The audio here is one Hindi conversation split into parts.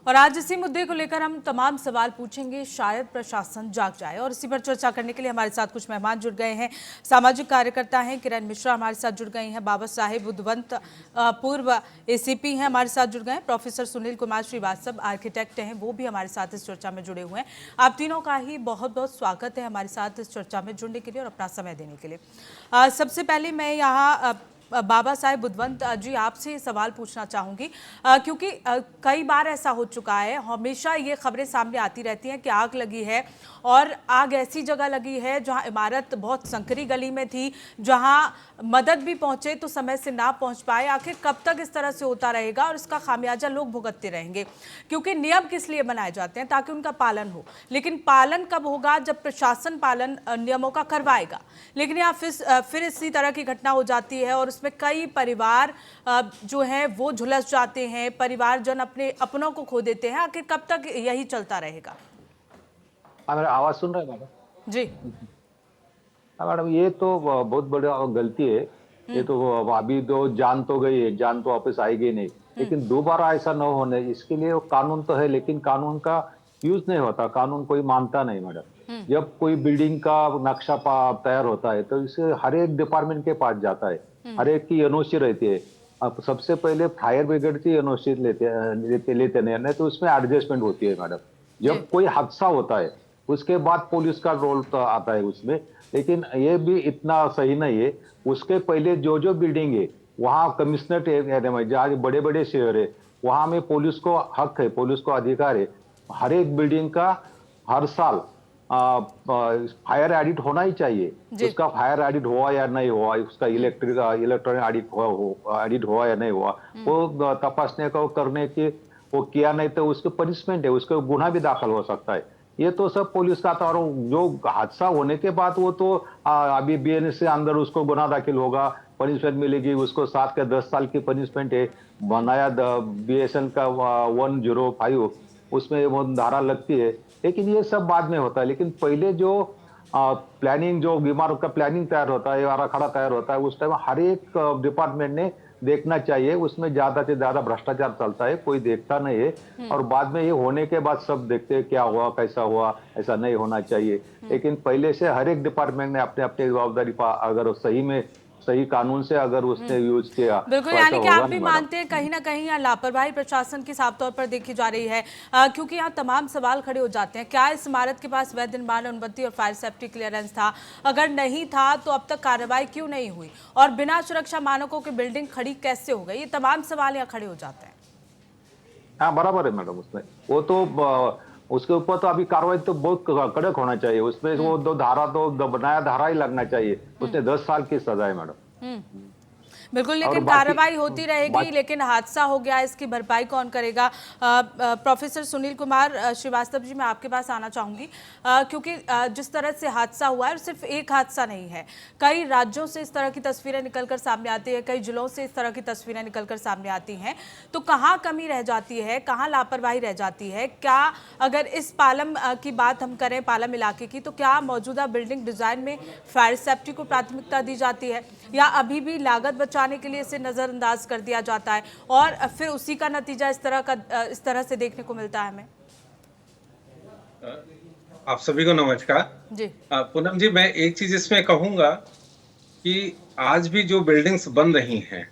और आज इसी मुद्दे को लेकर हम तमाम सवाल पूछेंगे, शायद प्रशासन जाग जाए। और इसी पर चर्चा करने के लिए हमारे साथ कुछ मेहमान जुड़ गए हैं। सामाजिक कार्यकर्ता हैं किरण मिश्रा हमारे साथ जुड़ गई हैं, बाबा साहेब उद्वंत पूर्व एसीपी हैं हमारे साथ जुड़ गए हैं, प्रोफेसर सुनील कुमार श्रीवास्तव आर्किटेक्ट हैं, वो भी हमारे साथ इस चर्चा में जुड़े हुए हैं। आप तीनों का ही बहुत बहुत स्वागत है हमारे साथ इस चर्चा में जुड़ने के लिए और अपना समय देने के लिए। सबसे पहले मैं यहाँ बाबा साहेब उद्वंत जी आपसे सवाल पूछना चाहूंगी, क्योंकि कई बार ऐसा हो चुका है, हमेशा ये खबरें सामने आती रहती हैं कि आग लगी है और आग ऐसी जगह लगी है जहां इमारत बहुत संकरी गली में थी, जहां मदद भी पहुंचे तो समय से ना पहुंच पाए। आखिर कब तक इस तरह से होता रहेगा और इसका खामियाजा लोग भुगतते रहेंगे? क्योंकि नियम किस लिए बनाए जाते हैं? ताकि उनका पालन हो, लेकिन पालन कब होगा? जब प्रशासन पालन नियमों का करवाएगा। लेकिन यहाँ फिर इसी तरह की घटना हो जाती है और उसमें कई परिवार जो हैं वो झुलस जाते हैं, परिवारजन अपने अपनों को खो देते हैं। आखिर कब तक यही चलता रहेगा? मेरा आवाज सुन रहे हैं मैडम जी मैडम, ये तो बहुत बड़ी गलती है। ये तो अभी तो जान तो गई है, जान तो वापस आएगी नहीं, लेकिन दोबारा ऐसा न होने इसके लिए कानून तो है, लेकिन कानून का यूज नहीं होता, कानून कोई मानता नहीं मैडम। जब कोई बिल्डिंग का नक्शा तैयार होता है तो इसे हर एक डिपार्टमेंट के पास जाता है, हर एक की एनओसी रहती है। अब सबसे पहले फायर ब्रिगेड की एनओसी लेते नहीं तो उसमें एडजस्टमेंट होती है मैडम। जब कोई हादसा होता है उसके बाद पुलिस का रोल तो आता है उसमें, लेकिन ये भी इतना सही नहीं है। उसके पहले जो बिल्डिंग है वहाँ कमिश्नरेट एरिया में, जहाँ बड़े बड़े शहर है वहां में पुलिस को हक है, पुलिस को अधिकार है हर एक बिल्डिंग का हर साल फायर ऑडिट होना ही चाहिए। उसका फायर ऑडिट हुआ या नहीं हुआ, उसका इलेक्ट्रॉनिक ऑडिट हुआ या नहीं हुआ, वो तपासने को करने की वो किया नहीं तो उसके पनिशमेंट है, उसका गुना भी दाखिल हो सकता है। ये तो सब पुलिस का था। और जो हादसा होने के बाद वो तो अभी बीएनएस से अंदर उसको गुना दाखिल होगा, पनिशमेंट मिलेगी उसको, 7 के 10 साल की पनिशमेंट है। नया बीएसएन का 105 उसमें वो धारा लगती है, लेकिन ये सब बाद में होता है। लेकिन पहले जो प्लानिंग, जो इमारत का प्लानिंग तैयार होता है, आराखड़ा तैयार होता है, उस टाइम हर एक डिपार्टमेंट ने देखना चाहिए। उसमें ज्यादा से ज्यादा भ्रष्टाचार चलता है, कोई देखता नहीं है, और बाद में ये होने के बाद सब देखते हैं क्या हुआ कैसा हुआ, ऐसा नहीं होना चाहिए। लेकिन पहले से हर एक डिपार्टमेंट ने अपने अपने जवाबदारी अगर सही में सही कानून से अगर उसने यूज किया बिल्कुल, तो यानी कि ऐसा आप होगा भी नहीं मानते हैं कहीं ना कहीं यहाँ लापरवाही प्रशासन की साफ तौर पर देखी जा रही है, क्योंकि यहाँ तमाम सवाल खड़े हो जाते हैं। क्या इस इमारत के पास वैध निर्माण अनुमति और फायर सेफ्टी क्लियरेंस था? अगर नहीं था तो अब तक कार्रवाई क्यों नहीं हुई? और बिना सुरक्षा मानकों की बिल्डिंग खड़ी कैसे हो गई? ये तमाम सवाल यहाँ खड़े हो जाते हैं। हाँ बराबर है मैडम, उसमें वो तो उसके ऊपर तो अभी कार्रवाई तो बहुत कड़क होना चाहिए। उसमें वो नया धारा ही लगना चाहिए। उसने 10 साल की सजा है मैडम। बिल्कुल, लेकिन कार्रवाई होती रहेगी, लेकिन हादसा हो गया, इसकी भरपाई कौन करेगा? प्रोफेसर सुनील कुमार श्रीवास्तव जी, मैं आपके पास आना चाहूंगी, क्योंकि जिस तरह से हादसा हुआ है, सिर्फ एक हादसा नहीं है, कई राज्यों से इस तरह की तस्वीरें निकलकर सामने आती है, कई जिलों से इस तरह की तस्वीरें निकलकर सामने आती हैं। तो कहाँ कमी रह जाती है, कहाँ लापरवाही रह जाती है? क्या अगर इस पालम की बात हम करें, पालम इलाके की, तो क्या मौजूदा बिल्डिंग डिजाइन में फायर सेफ्टी को प्राथमिकता दी जाती है, या अभी भी लागत बचाने के लिए इसे नजरअंदाज कर दिया जाता है और फिर उसी का नतीजा इस तरह से देखने को मिलता है हमें? आप सभी को नमस्कार जी। पूनम जी, मैं एक चीज इसमें कहूंगा कि आज भी जो बिल्डिंग्स बन रही हैं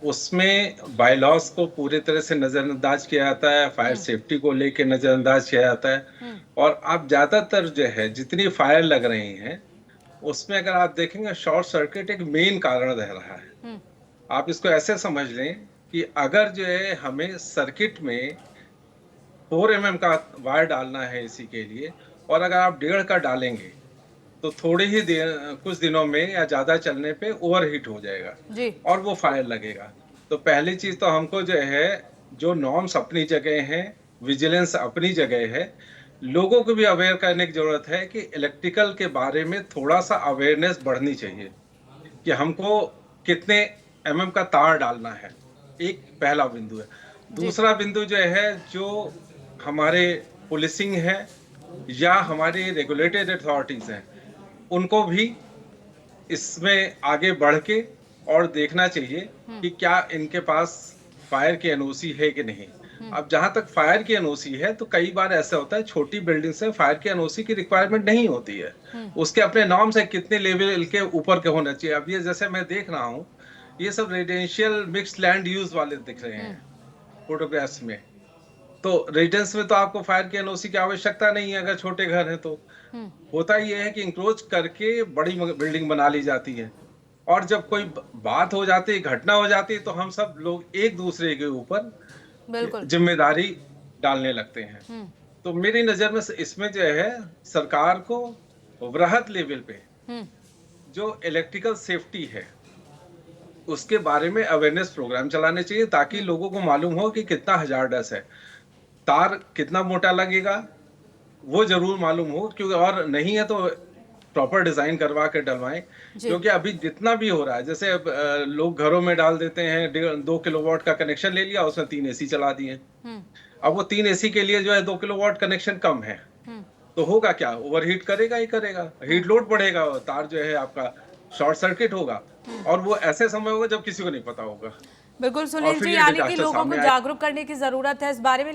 उसमें बायलॉज को पूरे तरह से नजरअंदाज किया जाता है, फायर सेफ्टी को लेकर नजरअंदाज किया जाता है। और आप ज्यादातर जो है जितनी फायर लग रही हैं उसमें अगर आप देखेंगे शॉर्ट सर्किट एक मेन कारण रह रहा है। आप इसको ऐसे समझ लें कि अगर जो है हमें सर्किट में 4 mm का वायर डालना है इसी के लिए, और अगर आप 1.5 का डालेंगे तो थोड़े ही कुछ दिनों में या ज्यादा चलने पे ओवरहीट हो जाएगा जी। और वो फायर लगेगा। तो पहली चीज तो हमको जो है, जो नॉर्म्स अपनी जगह हैं, विजिलेंस अपनी जगह है, लोगों को भी अवेयर करने की जरूरत है कि इलेक्ट्रिकल के बारे में थोड़ा सा अवेयरनेस बढ़नी चाहिए कि हमको कितने mm का तार डालना है। एक पहला बिंदु है। दूसरा बिंदु जो है, जो हमारे पुलिसिंग है या हमारी रेगुलेटेड अथॉरिटीज हैं, उनको भी इसमें आगे बढ़ के और देखना चाहिए कि क्या इनके पास फायर की एनओसी है कि नहीं। अब जहां तक फायर की एनओसी है तो कई बार ऐसा होता है छोटी बिल्डिंग्स में फायर की एनओसी की रिक्वायरमेंट नहीं होती है। उसके अपने नॉर्म्स है कितने लेवल के ऊपर के होना चाहिए। अब ये जैसे मैं देख रहा हूँ ये सब रेजिडेंशियल मिक्स्ड लैंड यूज वाले दिख रहे हैं फोटोग्राफ्स में। तो रेजिडेंस में तो आपको फायर की एनओसी की आवश्यकता नहीं है अगर छोटे घर हैं तो। होता ये है कि इंक्रोच करके बड़ी बिल्डिंग बना ली जाती है और जब कोई बात हो जाती है घटना हो जाती है तो हम सब लोग एक दूसरे के ऊपर बिल्कुल। जिम्मेदारी डालने लगते हैं। तो मेरी नजर में इसमें जो है सरकार को वृहद लेवल पे जो इलेक्ट्रिकल सेफ्टी है उसके बारे में अवेयरनेस प्रोग्राम चलाने चाहिए ताकि लोगों को मालूम हो कि कितना हजारडस है, तार कितना मोटा लगेगा वो जरूर मालूम हो। क्योंकि और नहीं है तो प्रॉपर डिजाइन करवा के डलवाएं। क्योंकि अभी जितना भी हो रहा है जैसे अब लोग घरों में डाल देते हैं 2 किलोवाट का कनेक्शन ले लिया उसमें 3 एसी चला दिए। अब वो 3 एसी के लिए जो है 2 किलोवाट कनेक्शन कम है तो होगा क्या, ओवरहीट करेगा ही करेगा, हीट लोड बढ़ेगा, तार जो है आपका शॉर्ट सर्किट होगा और वो ऐसे समय होगा जब किसी को नहीं पता होगा। बिल्कुल और सुनील फिर जी, ये यानी कि डिजास्टर लोगों को सामने आए। जागरूक करने की जरूरत है इस बारे में।